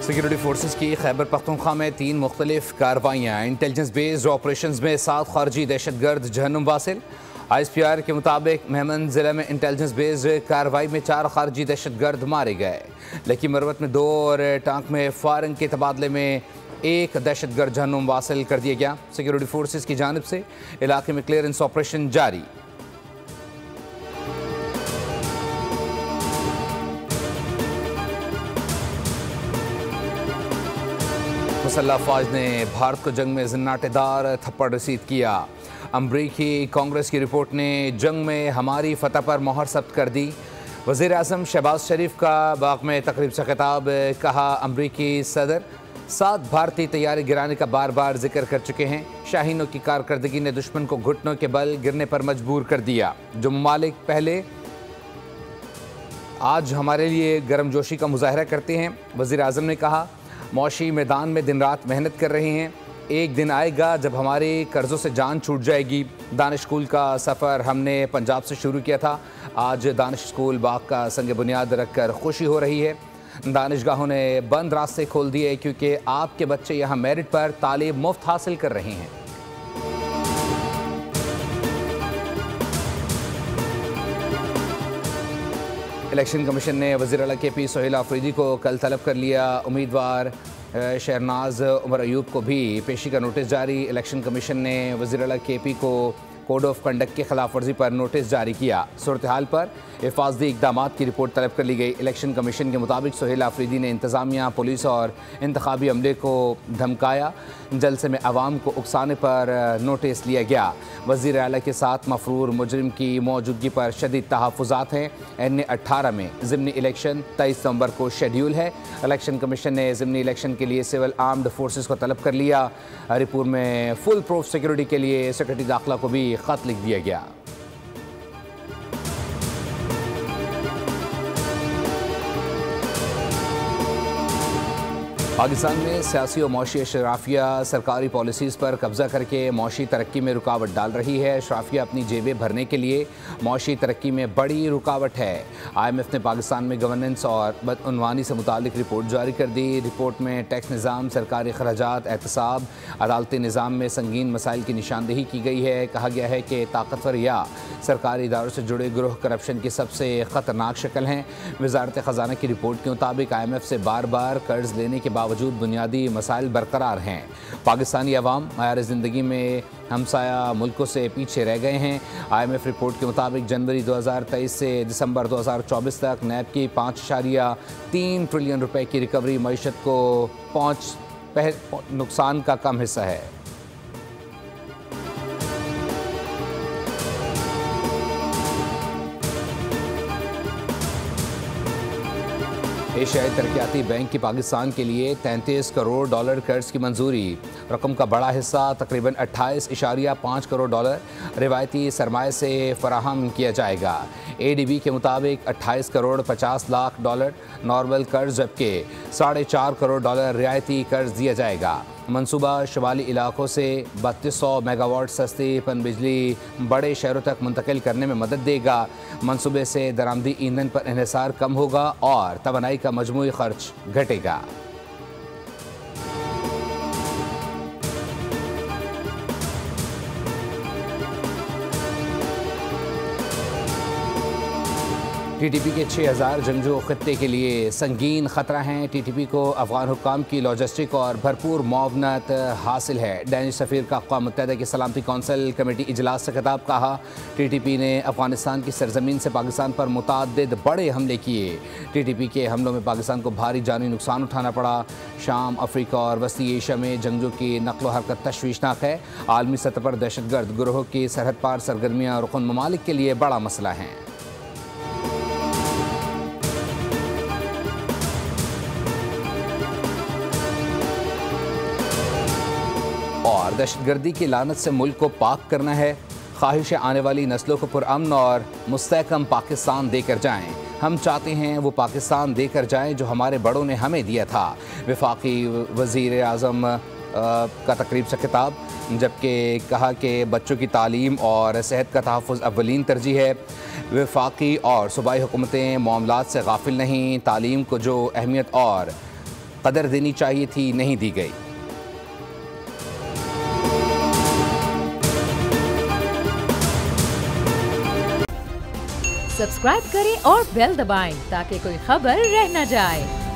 Security forces की खैबर पख्तूनख्वा में 3 मुख्तलिफ कार्रवाइयाँ। इंटेलिजेंस बेस्ड ऑपरेशन में 7 खारजी दहशतगर्द जहन्नुम वासिल। ISPR के मुताबिक मेहमन ज़िले में इंटेलिजेंस बेस्ड कार्रवाई में 4 खारजी दहशतगर्द मारे गए। लकी मरवत में 2 और टांक में फायरिंग के तबादले में 1 दहशतगर्द जहन्नुम वासिल कर दिया गया। सिक्योरिटी फोर्सेस की जानिब से इलाके में क्लियरेंस ऑपरेशन जारी। मुसल्लह फ़ौज ने भारत को जंग में ज़िन्नाटेदार थप्पड़ रसीद किया। अमरीकी कांग्रेस की रिपोर्ट ने जंग में हमारी फतह पर मोहर सब्त कर दी। वज़ीर आज़म शहबाज शरीफ का बाग में तकरीब से खिताब, कहा अमरीकी सदर 7 भारतीय तैयारी गिराने का बार बार जिक्र कर चुके हैं। शाहीनों की कारकर्दगी ने दुश्मन को घुटनों के बल गिरने पर मजबूर कर दिया। जो ममालिक पहले आज हमारे लिए गर्मजोशी का मुजाहरा करते हैं, वज़ीर आज़म ने कहा मौशी मैदान में दिन रात मेहनत कर रहे हैं। एक दिन आएगा जब हमारे कर्ज़ों से जान छूट जाएगी। दानिश स्कूल का सफ़र हमने पंजाब से शुरू किया था। आज दानिश स्कूल बाग का संग बुनियाद रखकर खुशी हो रही है। दानिशगाहों ने बंद रास्ते खोल दिए क्योंकि आपके बच्चे यहाँ मेरिट पर तालीम मुफ्त हासिल कर रहे हैं। इलेक्शन कमीशन ने वज़ीर आला KP सोहेल आफरीदी को कल तलब कर लिया। उम्मीदवार शहनाज उमर अयूब को भी पेशी का नोटिस जारी। इलेक्शन कमीशन ने वज़ीर आला KP को कोड ऑफ कंडक्ट की खिलाफ वर्जी पर नोटिस जारी किया। सूरत हाल पर हिफाजती इक़दामात की रिपोर्ट तलब कर ली गई। इलेक्शन कमीशन के मुताबिक सोहेल आफरीदी ने इंतज़ामिया, पुलिस और इंतखाबी अमले को धमकाया। जलसे में अवाम को उकसाने पर नोटिस लिया गया। वज़ीर आला के साथ मफरूर मुजरिम की मौजूदगी पर शदीद तहफ़्फ़ुज़ात हैं। NA 18 में ज़िमनी इलेक्शन 23 नवंबर को शेड्यूल है। इलेक्शन कमीशन ने ज़िमनी इलेक्शन के लिए सिविल आर्म्ड फोर्सेस को तलब कर लिया। हरीपुर में फुल प्रूफ सिक्योरिटी के लिए सेक्रेटरी दाखिला को भी ख़त लिख दिया गया। पाकिस्तान में सियासी और मौशी अशराफिया सरकारी पॉलिसीज़ पर कब्ज़ा करके मौशी तरक्की में रुकावट डाल रही है। अशराफिया अपनी जेबें भरने के लिए मौशी तरक्की में बड़ी रुकावट है। IMF ने पाकिस्तान में गवर्नेंस और बदउनवानी से मुतालिक रिपोर्ट जारी कर दी। रिपोर्ट में टैक्स निज़ाम, सरकारी खराजात, एहतसाब, अदालती निज़ाम में संगीन मसाइल की निशानदेही की गई है। कहा गया है कि ताकतवर या सरकारी इदारों से जुड़े ग्रोह करप्शन की सबसे ख़तरनाक शक्ल हैं। वज़ारत ख़जाना की रिपोर्ट के मुताबिक IMF से बार बार कर्ज लेने के बावजूद बुनियादी मसाइल बरकरार हैं। पाकिस्तानी अवाम मयार ज़िंदगी में हमसाया मुल्कों से पीछे रह गए हैं। IMF रिपोर्ट के मुताबिक जनवरी 2023 से दिसंबर 2024 तक NAB की 5.3 ट्रिलियन रुपए की रिकवरी मईशत को नुकसान का कम हिस्सा है। एशियाई तरक्याती बैंक की पाकिस्तान के लिए $33 करोड़ कर्ज की मंजूरी। रकम का बड़ा हिस्सा तकरीबन $28.5 करोड़ रिवायती सरमाए से फराहम किया जाएगा। ADB के मुताबिक $28 करोड़ 50 लाख नॉर्मल कर्ज जबकि $4.5 करोड़ रियायती कर्ज दिया जाएगा। मंसूबा शुमाली इलाकों से 3200 मेगावाट सस्ती पन बिजली बड़े शहरों तक मुंतकिल करने में मदद देगा। मंसूबे से दरामदी ईंधन पर इन्हिसार कम होगा और तवानाई का मजमूई खर्च घटेगा। TTP के 6000 जंगजू खित्ते के लिए संगीन ख़तरा हैं। TTP को अफ़गान हुक्काम की लॉजिस्टिक और भरपूर मुआवनत हासिल है। डैनिश सफ़ीर का अक़वाम मुत्तहिदा की सलामती कौंसिल कमेटी इजलास से खिताब, कहा TTP ने अफ़गानिस्तान की सरजमीन से पाकिस्तान पर मुतअद्दिद बड़े हमले किए। TTP के हमलों में पाकिस्तान को भारी जानी नुकसान उठाना पड़ा। शाम, अफ्रीका और वस्ती एशिया में जंगजू की नक़्ल हरकत तशवीशनाक है। आलमी सतह पर दहशतगर्द गिरोह की सरहद पार सरगर्मियाँ रुकन ममालिक के लिए बड़ा मसला हैं। और दहशतगर्दी की लानत से मुल्क को पाक करना है। ख्वाहिश आने वाली नस्लों को पुरअमन और मुस्तहकम पाकिस्तान देकर जाएं। हम चाहते हैं वो पाकिस्तान देकर जाएं जो हमारे बड़ों ने हमें दिया था। वफाकी वज़ीर आज़म का तकरीब से खिताब, जबकि कहा कि बच्चों की तालीम और सेहत का तहफ़्फ़ुज़ अव्वलीन तरजीह है। वफाकी और सूबाई हुकूमतें मामलात से गाफिल नहीं, तालीम को जो अहमियत और कदर देनी चाहिए थी, नहीं दी गई। सब्सक्राइब करें और बेल दबाएं ताकि कोई खबर रह न जाए।